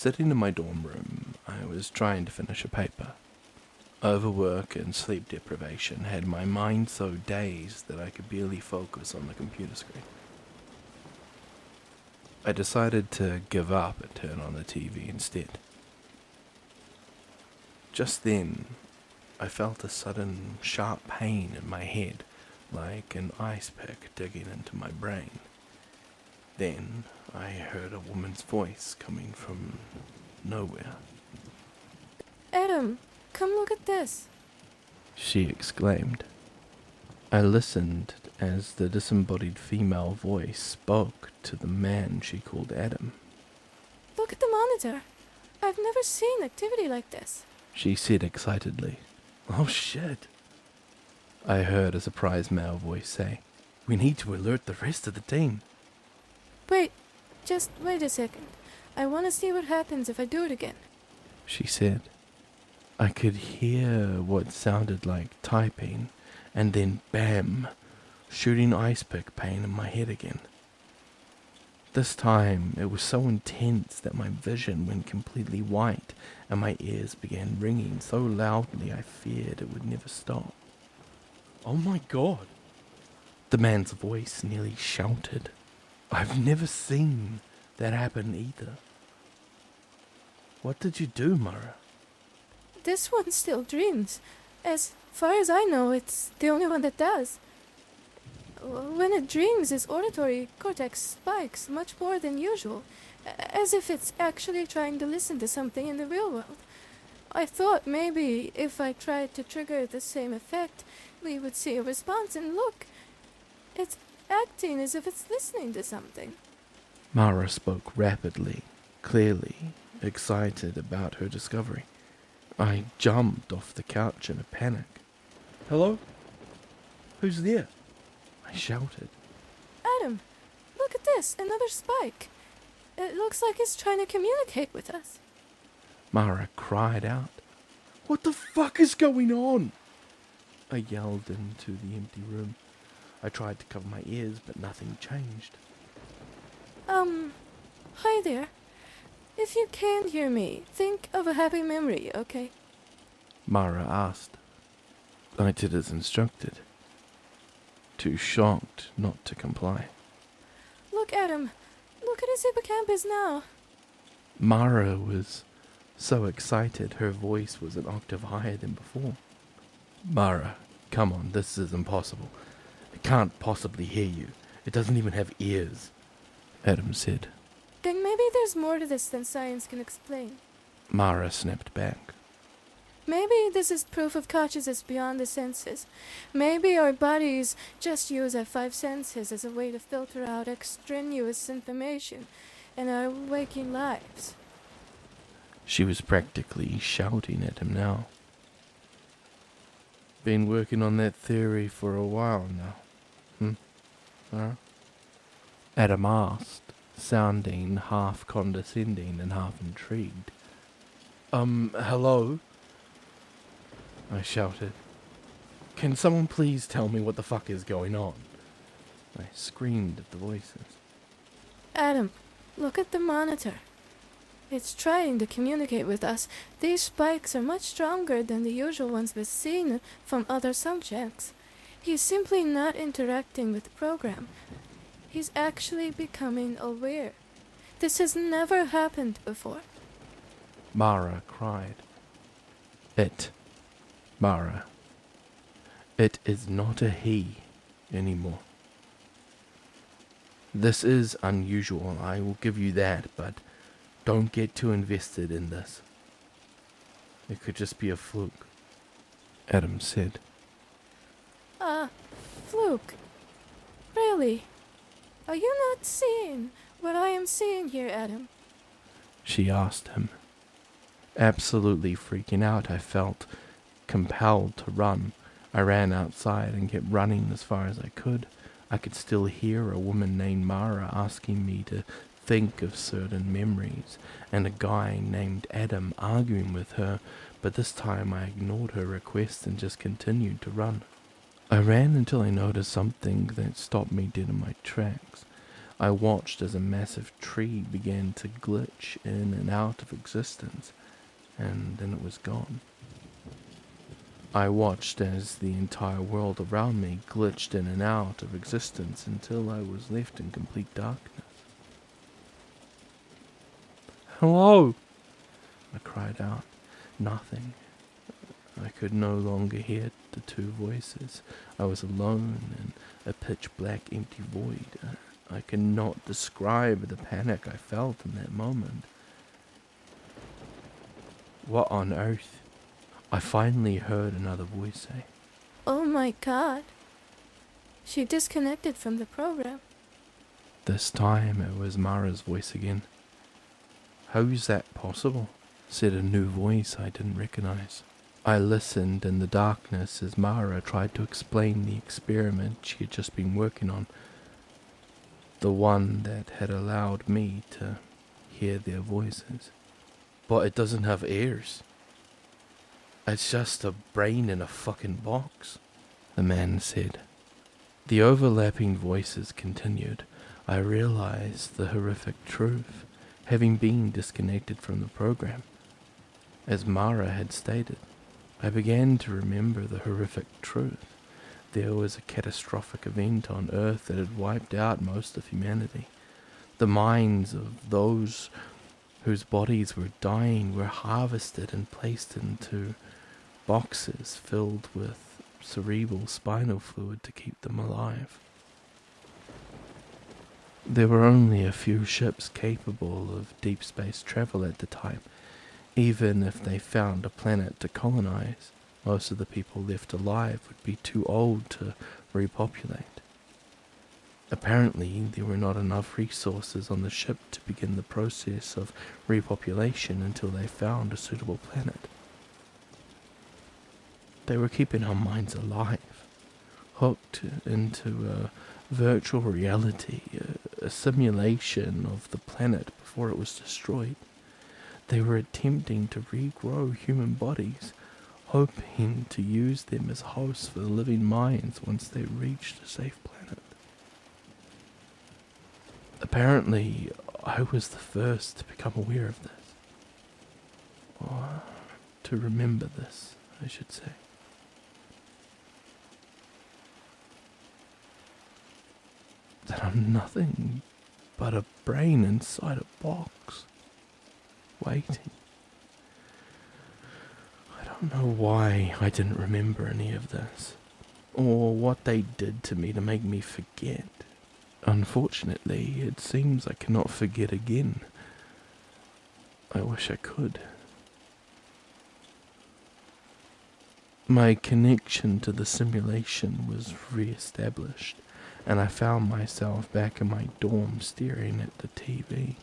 Sitting in my dorm room, I was trying to finish a paper. Overwork and sleep deprivation had my mind so dazed that I could barely focus on the computer screen. I decided to give up and turn on the TV instead. Just then, I felt a sudden sharp pain in my head, like an ice pick digging into my brain. Then I heard a woman's voice coming from nowhere. Adam, come look at this. She exclaimed. I listened as the disembodied female voice spoke to the man she called Adam. Look at the monitor. I've never seen activity like this. She said excitedly. Oh shit. I heard a surprised male voice say, We need to alert the rest of the team. Just wait a second. I want to see what happens if I do it again. She said. I could hear what sounded like typing, and then bam, shooting ice pick pain in my head again. This time it was so intense that my vision went completely white and my ears began ringing so loudly I feared it would never stop. Oh my god! The man's voice nearly shouted. I've never seen that happen either. What did you do, Mara? This one still dreams. As far as I know, it's the only one that does. When it dreams, its auditory cortex spikes much more than usual, as if it's actually trying to listen to something in the real world. I thought maybe if I tried to trigger the same effect, we would see a response, and look, it's acting as if it's listening to something. Mara spoke rapidly, clearly excited about her discovery. I jumped off the couch in a panic. Hello? Who's there? I shouted. Adam, look at this, another spike. It looks like it's trying to communicate with us. Mara cried out. What the fuck is going on? I yelled into the empty room. I tried to cover my ears, but nothing changed. Hi there. If you can't hear me, think of a happy memory, okay? Mara asked. I did as instructed, too shocked not to comply. Look, Adam. Look at his hippocampus now. Mara was so excited her voice was an octave higher than before. Mara, come on, this is impossible. It can't possibly hear you. It doesn't even have ears, Adam said. Then maybe there's more to this than science can explain. Mara snapped back. Maybe this is proof of consciousness beyond the senses. Maybe our bodies just use our five senses as a way to filter out extraneous information in our waking lives. She was practically shouting at him now. Been working on that theory for a while now. Huh? Adam asked, sounding half condescending and half intrigued. Hello? I shouted. Can someone please tell me what the fuck is going on? I screamed at the voices. Adam, look at the monitor. It's trying to communicate with us. These spikes are much stronger than the usual ones we've seen from other subjects. He's simply not interacting with the program. He's actually becoming aware. This has never happened before. Mara cried. Mara. It is not a he anymore. This is unusual, I will give you that, but don't get too invested in this. It could just be a fluke, Adam said. Fluke? Really? Are you not seeing what I am seeing here, Adam? She asked him. Absolutely freaking out, I felt compelled to run. I ran outside and kept running as far as I could. I could still hear a woman named Mara asking me to think of certain memories, and a guy named Adam arguing with her, but this time I ignored her request and just continued to run. I ran until I noticed something that stopped me dead in my tracks. I watched as a massive tree began to glitch in and out of existence, and then it was gone. I watched as the entire world around me glitched in and out of existence until I was left in complete darkness. "Hello!" I cried out. Nothing. I could no longer hear the two voices. I was alone in a pitch-black empty void. I cannot describe the panic I felt in that moment. "What on earth?" I finally heard another voice say. Oh my god. She disconnected from the program. This time it was Mara's voice again. "How's that possible?" said a new voice I didn't recognize. I listened in the darkness as Mara tried to explain the experiment she had just been working on, the one that had allowed me to hear their voices. "But it doesn't have ears. It's just a brain in a fucking box," the man said. The overlapping voices continued. I realized the horrific truth, having been disconnected from the program. As Mara had stated, I began to remember the horrific truth. There was a catastrophic event on Earth that had wiped out most of humanity. The minds of those whose bodies were dying were harvested and placed into boxes filled with cerebral spinal fluid to keep them alive. There were only a few ships capable of deep space travel at the time. Even if they found a planet to colonize, most of the people left alive would be too old to repopulate. Apparently, there were not enough resources on the ship to begin the process of repopulation until they found a suitable planet. They were keeping our minds alive, hooked into a virtual reality, a simulation of the planet before it was destroyed. They were attempting to regrow human bodies, hoping to use them as hosts for the living minds once they reached a safe planet. Apparently, I was the first to become aware of this. Or to remember this, I should say. That I'm nothing but a brain inside a box, waiting. I don't know why I didn't remember any of this, or what they did to me to make me forget. Unfortunately, it seems I cannot forget again. I wish I could. My connection to the simulation was re-established, and I found myself back in my dorm staring at the TV.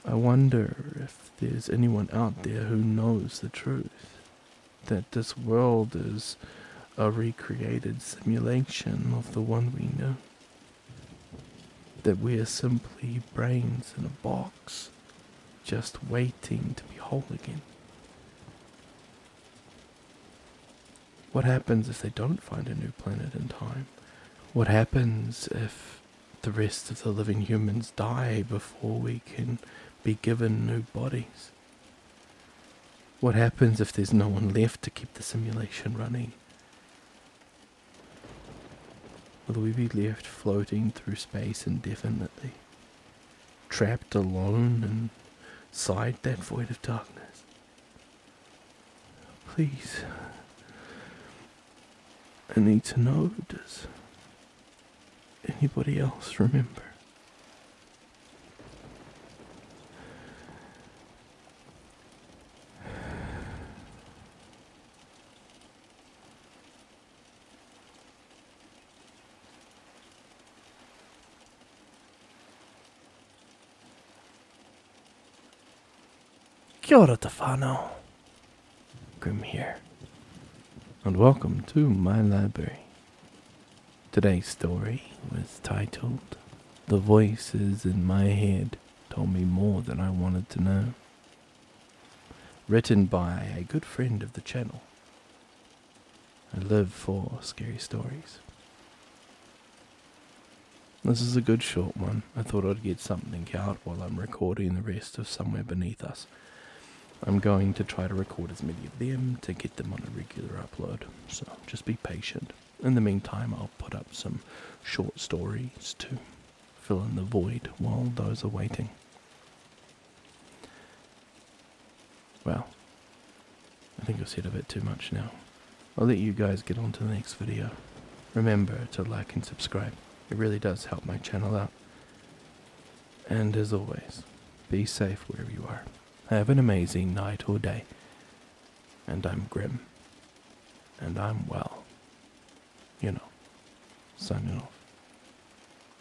I wonder if there's anyone out there who knows the truth, that this world is a recreated simulation of the one we knew, that we are simply brains in a box, just waiting to be whole again. What happens if they don't find a new planet in time? What happens if the rest of the living humans die before we can be given new bodies? What happens if there's no one left to keep the simulation running? Will we be left floating through space indefinitely, trapped alone inside that void of darkness? Please, I need to know, does anybody else remember? Kia ora te whānau. Grimm here, and welcome to my library. Today's story was titled, "The Voices in My Head Told Me More Than I Wanted to Know," written by a good friend of the channel. I live for scary stories. This is a good short one. I thought I'd get something out while I'm recording the rest of Somewhere Beneath Us. I'm going to try to record as many of them to get them on a regular upload, so just be patient. In the meantime, I'll put up some short stories to fill in the void while those are waiting. Well, I think I've said a bit too much now. I'll let you guys get on to the next video. Remember to like and subscribe. It really does help my channel out. And as always, be safe wherever you are. Have an amazing night or day. And I'm Grimm. And I'm well. Signing off.